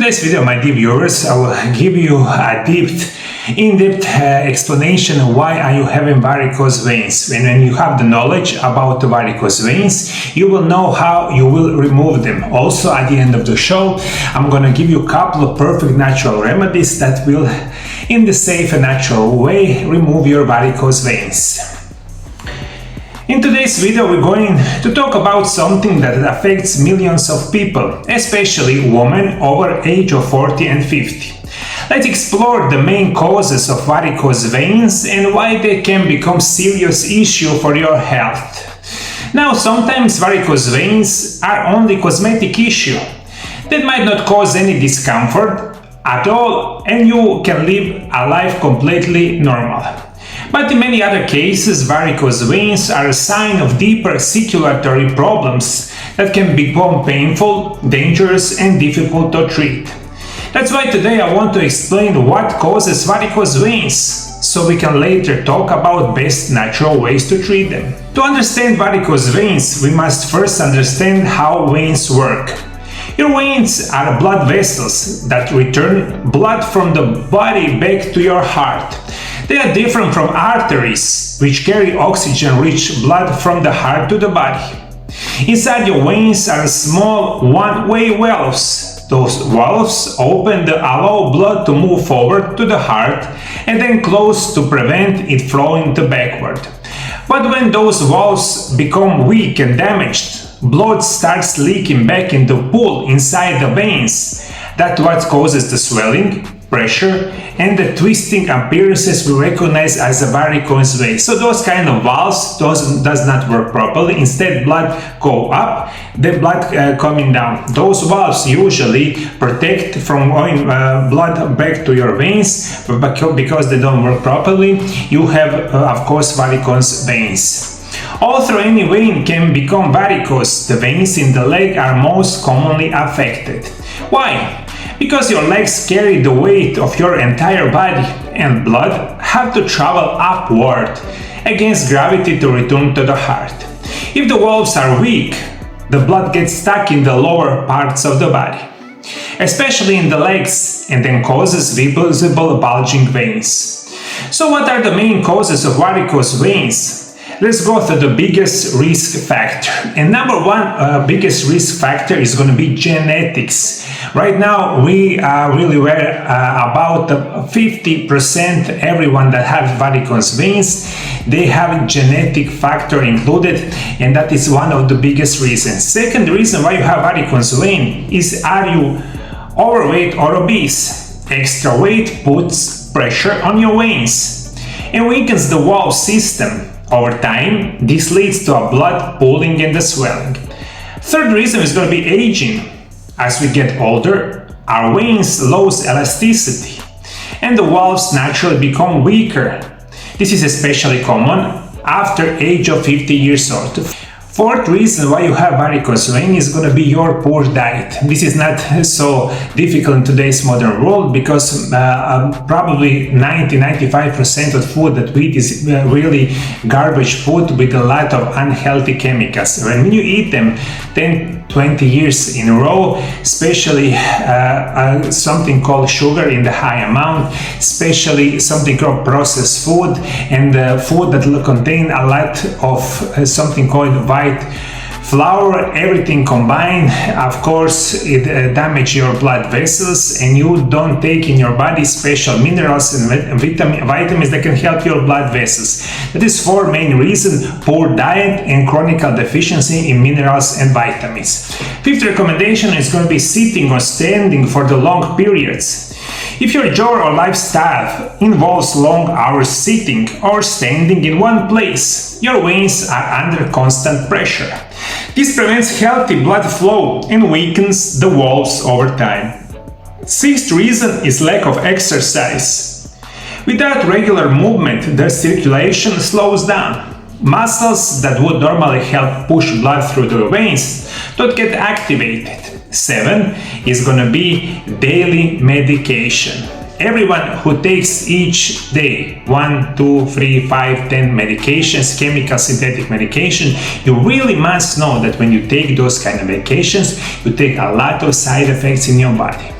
today's video, my dear viewers, I will give you a in-depth explanation of why are you having varicose veins. And when you have the knowledge about the varicose veins, you will know how you will remove them. Also, at the end of the show, I'm going to give you a couple of perfect natural remedies that will, in the safe and natural way, remove your varicose veins. In today's video, we're going to talk about something that affects millions of people, especially women over age of 40 and 50. Let's explore the main causes of varicose veins and why they can become serious issue for your health. Now, sometimes varicose veins are only cosmetic issue that might not cause any discomfort at all, and you can live a life completely normal. But in many other cases, varicose veins are a sign of deeper circulatory problems that can become painful, dangerous, and difficult to treat. That's why today I want to explain what causes varicose veins, so we can later talk about best natural ways to treat them. To understand varicose veins, we must first understand how veins work. Your veins are blood vessels that return blood from the body back to your heart. They are different from arteries, which carry oxygen-rich blood from the heart to the body. Inside your veins are small one-way valves. Those valves open to allow blood to move forward to the heart and then close to prevent it flowing backward. But when those valves become weak and damaged, blood starts leaking back into the pool inside the veins. That's what causes the swelling, pressure, and the twisting appearances we recognize as a varicose vein. So those kind of valves does not work properly. Instead, blood go up, the blood coming down. Those valves usually protect from going blood back to your veins, but because they don't work properly, you have, of course, varicose veins. Although any vein can become varicose, the veins in the leg are most commonly affected. Why? Because your legs carry the weight of your entire body, and blood have to travel upward against gravity to return to the heart. If the valves are weak, the blood gets stuck in the lower parts of the body, especially in the legs, and then causes visible bulging veins. So what are the main causes of varicose veins? Let's go through the biggest risk factor. And number one biggest risk factor is going to be genetics. Right now, we are really aware about 50% everyone that have varicose veins, they have a genetic factor included, and that is one of the biggest reasons. Second reason why you have varicose vein is, are you overweight or obese? Extra weight puts pressure on your veins and weakens the valve system. Over time, this leads to a blood pooling and the swelling. Third reason is going to be aging. As we get older, our veins lose elasticity and the valves naturally become weaker. This is especially common after age of 50 years old. Fourth reason why you have varicose vein is going to be your poor diet. This is not so difficult in today's modern world because probably 90-95% of food that we eat is really garbage food with a lot of unhealthy chemicals. When you eat them 10-20 years in a row, especially something called sugar in the high amount, especially something called processed food, and food that contain a lot of something called white flour, everything combined, of course, it damages your blood vessels, and you don't take in your body special minerals and vitamins that can help your blood vessels. That is four main reasons: poor diet and chronic deficiency in minerals and vitamins. Fifth recommendation is going to be sitting or standing for the long periods. If your job or lifestyle involves long hours sitting or standing in one place, your veins are under constant pressure. This prevents healthy blood flow and weakens the valves over time. Sixth reason is lack of exercise. Without regular movement, the circulation slows down. Muscles that would normally help push blood through the veins don't get activated. 7 is going to be daily medication. Everyone who takes each day 1, 2, 3, 5, 10 medications, chemical synthetic medication, you really must know that when you take those kind of medications, you take a lot of side effects in your body.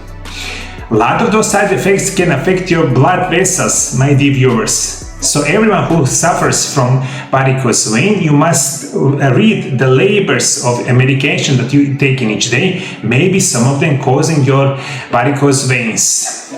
A lot of those side effects can affect your blood vessels, my dear viewers. So everyone who suffers from varicose vein, you must read the labels of a medication that you take in each day. Maybe some of them causing your varicose veins.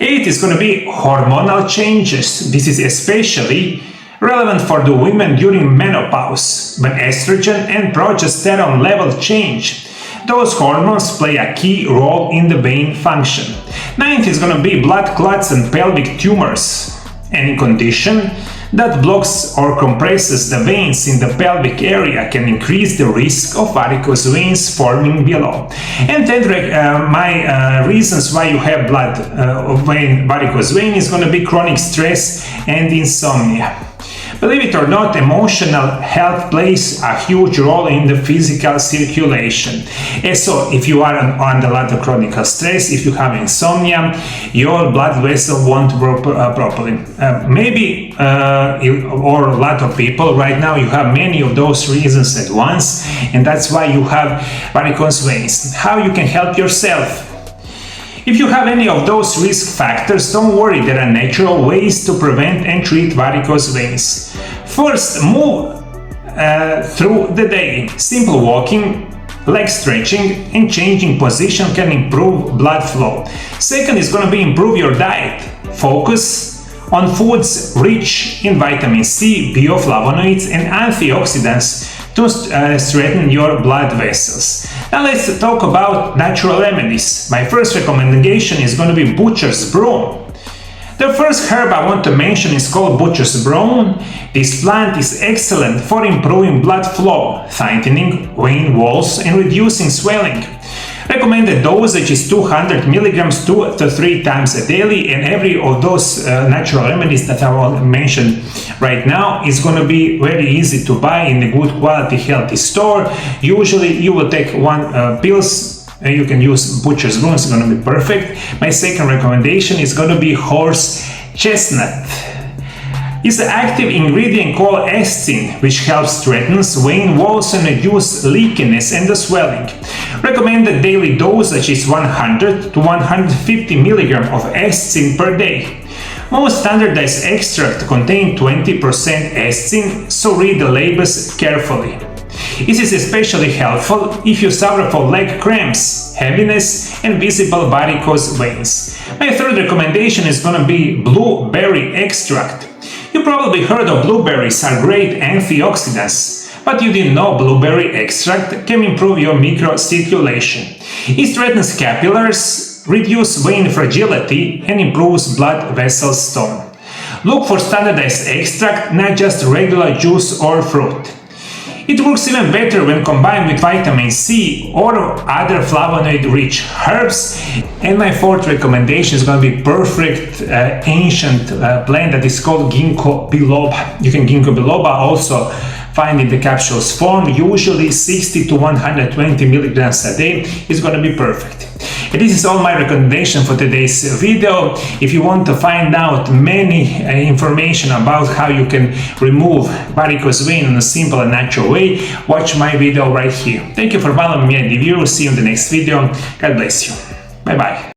8 is going to be hormonal changes. This is especially relevant for the women during menopause, when estrogen and progesterone level change. Those hormones play a key role in the vein function. 9th is going to be blood clots and pelvic tumors. Any condition that blocks or compresses the veins in the pelvic area can increase the risk of varicose veins forming below. And 10th, my reasons why you have varicose vein is going to be chronic stress and insomnia. Believe it or not, emotional health plays a huge role in the physical circulation. And so, if you are under a lot of chronic stress, if you have insomnia, your blood vessel won't work properly. Maybe, or a lot of people right now, you have many of those reasons at once, and that's why you have varicose veins. How you can help yourself? If you have any of those risk factors, don't worry, there are natural ways to prevent and treat varicose veins. First, move through the day. Simple walking, leg stretching, and changing position can improve blood flow. Second is going to be improve your diet. Focus on foods rich in vitamin C, bioflavonoids, and antioxidants to strengthen your blood vessels. Now let's talk about natural remedies. My first recommendation is going to be butcher's broom. The first herb I want to mention is called butcher's broom. This plant is excellent for improving blood flow, tightening vein walls, and reducing swelling. Recommended dosage is 200 milligrams 2 to 3 times a daily, and every of those natural remedies that I will mention right now is going to be very easy to buy in a good quality healthy store. Usually you will take one pills, and you can use butcher's broom, it's going to be perfect. My second recommendation is going to be horse chestnut. It's an active ingredient called estin, which helps strengthen vein walls and reduce leakiness and the swelling. Recommended daily dosage is 100 to 150 milligrams of estin per day. Most standardized extracts contain 20% estin, so read the labels carefully. This is especially helpful if you suffer from leg cramps, heaviness, and visible varicose veins. My third recommendation is going to be blueberry extract. You probably heard of blueberries are great antioxidants, but you didn't know blueberry extract can improve your microcirculation. It strengthens capillaries, reduces vein fragility, and improves blood vessel tone. Look for standardized extract, not just regular juice or fruit. It works even better when combined with vitamin C or other flavonoid-rich herbs. And my fourth recommendation is going to be perfect ancient plant that is called ginkgo biloba. You can ginkgo biloba also find in the capsules form, usually 60 to 120 milligrams a day is going to be perfect. And this is all my recommendation for today's video. If you want to find out many information about how you can remove varicose vein in a simple and natural way, watch my video right here. Thank you for following me, and see you in the next video. God bless you. Bye bye.